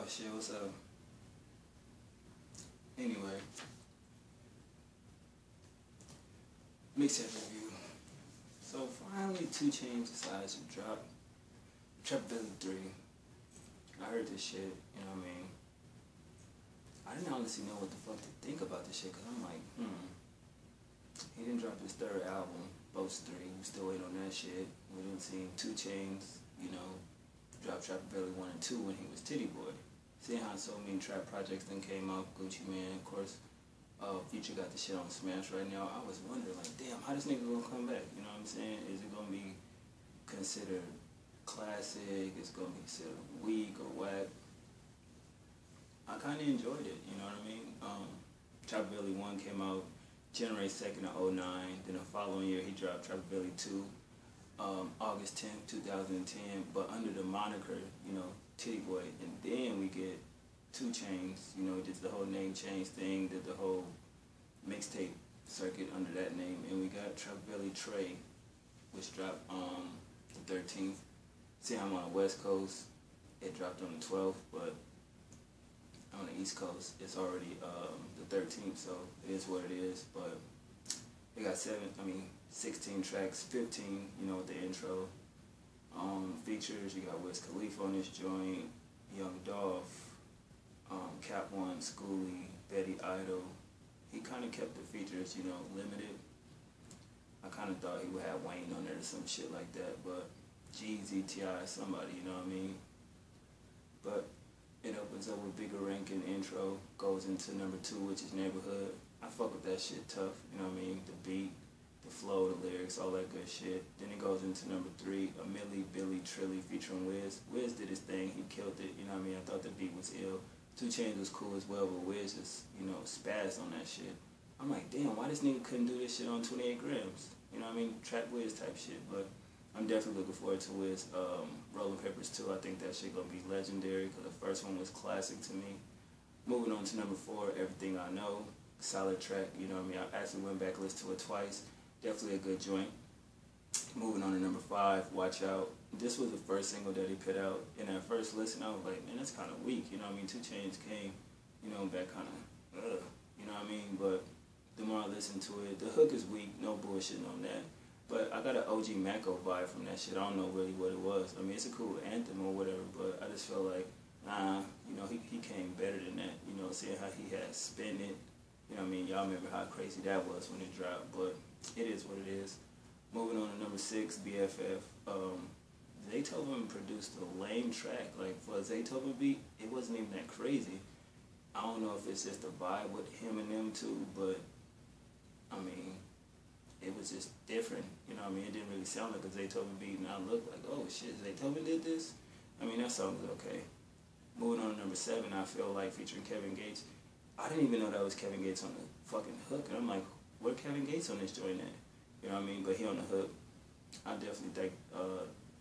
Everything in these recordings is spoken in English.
shit, what's up? Anyway, mixtape review. So finally, 2 Chainz decides to drop Trap-A-Velli 3. I heard this shit, you know what I mean? I didn't honestly know what the fuck to think about this shit, cause I'm like, He didn't drop his 3rd album, Boats 3. We still waiting on that shit. We didn't see 2 Chainz, you know, drop Trap-A-Velli 1 and 2 when he was Titty Boy. Seeing how so many trap projects then came out, Gucci Mane, of course, Future got the shit on Smash right now. I was wondering, like, damn, how this nigga gonna come back? You know what I'm saying? Is it gonna be considered classic? Is it gonna be considered weak or whack? I kind of enjoyed it, you know what I mean? Trap-A-Velli 1 came out January 2nd of 2009. Then the following year, he dropped Trap-A-Velli 2, August 10th, 2010, but under the moniker, you know, Titty Boy. And then we get 2 Chainz, you know, did the whole name change thing, did the whole mixtape circuit under that name. And we got Trap-A-Velli Trey, which dropped the 13th. See, I'm on the West Coast. It dropped on the 12th, but on the East Coast, it's already the 13th, so it is what it is. But it got 16 tracks, 15, you know, with the intro. Features, you got Wiz Khalifa on this joint, Young Dolph, Cap One, Schoolie, Betty Idol. He kind of kept the features, you know, limited. I kind of thought he would have Wayne on there or some shit like that, but Jeezy, T.I., somebody, you know what I mean? But it opens up with Bigger Rankin intro, goes into number 2, which is Neighborhood. I fuck with that shit tough, you know what I mean? The beat, the flow, the lyrics, all that good shit. Then it goes into number 3, a Millie, Billy, Trilly featuring Wiz. Wiz did his thing, he killed it, you know what I mean? I thought the beat was ill. 2 Chainz was cool as well, but Wiz just, you know, spazzed on that shit. I'm like, damn, why this nigga couldn't do this shit on 28 grams? You know what I mean? Trap Wiz type shit, but I'm definitely looking forward to Wiz Rolling Papers 2. I think that shit gonna be legendary, because the first one was classic to me. Moving on to number 4, Everything I Know. Solid track, you know what I mean? I actually went back and listened to it twice. Definitely a good joint. Moving on to number 5, Watch Out. This was the first single that he put out. In that first listen, I was like, man, that's kind of weak. You know what I mean? 2 Chainz came, you know, back kind of, you know what I mean? But the more I listen to it, the hook is weak, no bullshitting on that. But I got an OG Mako vibe from that shit. I don't know really what it was. I mean, it's a cool anthem or whatever, but I just felt like, nah, you know, he came better than that. You know, seeing how he had Spin It. You know what I mean? Y'all remember how crazy that was when it dropped, but it is what it is. Moving on to number 6, BFF. Zaytoven produced a lame track. Like, for a Zaytoven beat, it wasn't even that crazy. I don't know if it's just a vibe with him and them too, but, I mean, it was just different. You know what I mean? It didn't really sound like a Zaytoven beat, and I looked like, oh shit, Zaytoven did this? I mean, that song was okay. Moving on to number 7, I Feel Like, featuring Kevin Gates. I didn't even know that was Kevin Gates on the fucking hook, and I'm like, where Kevin Gates on this joint at? You know what I mean? But he on the hook. I definitely think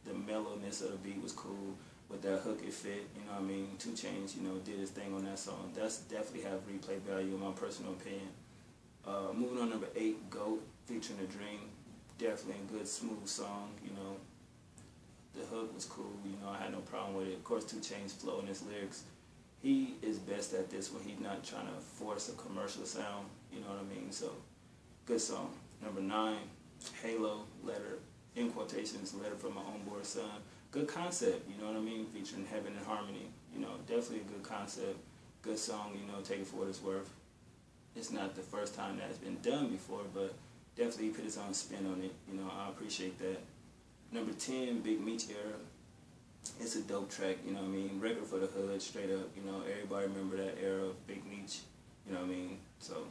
the mellowness of the beat was cool. With that hook, it fit. You know what I mean? 2 Chainz, you know, did his thing on that song. That's definitely have replay value in my personal opinion. Moving on, number 8, GOAT, featuring The Dream. Definitely a good, smooth song, you know. The hook was cool, you know, I had no problem with it. Of course, 2 Chainz flow in his lyrics. He is best at this when he's not trying to force a commercial sound, you know what I mean? So, good song. Number 9, Halo, letter, in quotations, letter from my onboard son. Good concept, you know what I mean? Featuring Heaven and Harmony. You know, definitely a good concept. Good song, you know, take it for what it's worth. It's not the first time that's been done before, but definitely he put his own spin on it. You know, I appreciate that. Number 10, Big Meech Era. It's a dope track, you know what I mean? Record for the hood, straight up. You know, everybody remember that era of Big Meech. You know what I mean? So,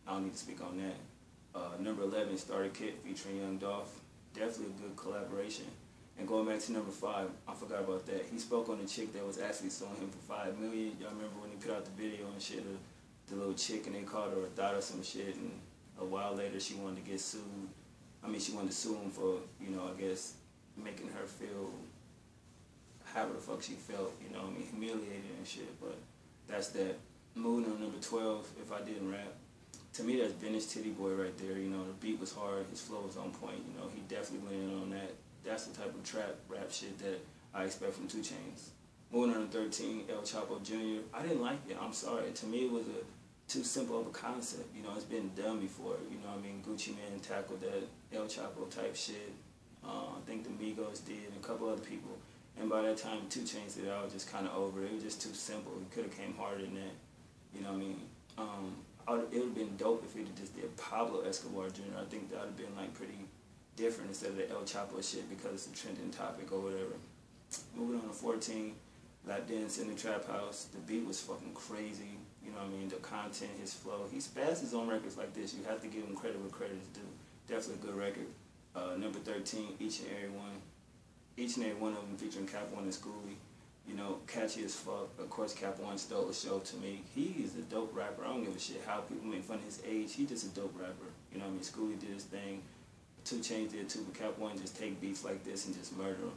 I don't need to speak on that. Number 11, Starter Kit, featuring Young Dolph. Definitely a good collaboration. And going back to number 5, I forgot about that. He spoke on the chick that was actually suing him for $5 million. Y'all remember when he put out the video and shit of the little chick, and they called her a thought or some shit, and a while later she wanted to get sued. I mean, she wanted to sue him for, you know, I guess, making her feel however the fuck she felt, you know what I mean, humiliated and shit, but that's that. Moving on, number 12, If I Didn't Rap. To me, that's vintage Titty Boy right there, you know, the beat was hard, his flow was on point, you know, he definitely went in on that. That's the type of trap rap shit that I expect from 2 Chainz. Moving on to 13, El Chapo Jr. I didn't like it. I'm sorry. To me, it was too simple of a concept. You know, it's been done before. You know what I mean? Gucci Mane tackled that El Chapo type shit. I think the Migos did, and a couple other people. And by that time, 2 Chainz did it. I was just kind of over it. It was just too simple. It could have came harder than that. You know what I mean? It would have been dope if he just did Pablo Escobar Jr. I think that would have been like pretty different instead of the El Chapo shit because it's a trending topic or whatever. Moving on to 14, Lap Dance in the Trap House. The beat was fucking crazy. You know what I mean? The content, his flow. He spazzes on records like this. You have to give him credit where credit is due. Definitely a good record. Number 13, Each and Every One. Each and Every One of them featuring Cap One and Schoolie. You know, catchy as fuck. Of course, Cap One stole the show to me. He is a dope rapper. I don't give a shit how people make fun of his age. He's just a dope rapper. You know what I mean? Schoolie did his thing. 2 Chainz did too, but Cap One just take beats like this and just murder them.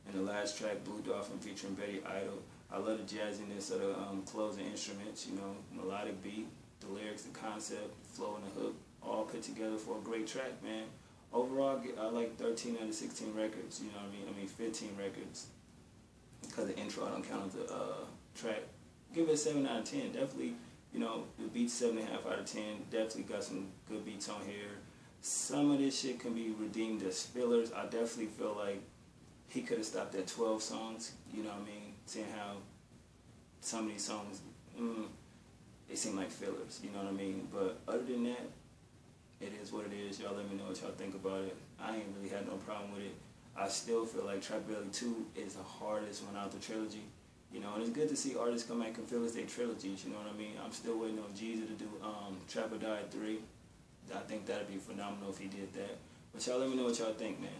And the last track, Blue Dolphin featuring Betty Idol. I love the jazziness of the closing instruments, you know, melodic beat, the lyrics, the concept, the flow, and the hook, all put together for a great track, man. Overall, I like 13 out of 16 records, you know what I mean? I mean, 15 records. Because the intro, I don't count the track. Give it a 7 out of 10. Definitely, you know, the beat's 7.5 out of 10. Definitely got some good beats on here. Some of this shit can be redeemed as fillers. I definitely feel like he could have stopped at 12 songs, you know what I mean? Seeing how some of these songs, they seem like fillers, you know what I mean? But other than that, it is what it is. Y'all let me know what y'all think about it. I ain't really had no problem with it. I still feel like Trap-A-Velli 2 is the hardest one out the trilogy. You know, and it's good to see artists come back and fill as their trilogies, you know what I mean? I'm still waiting on Jeezy to do Trap-A-Die 3. I think that'd be phenomenal if he did that. But y'all let me know what y'all think, man.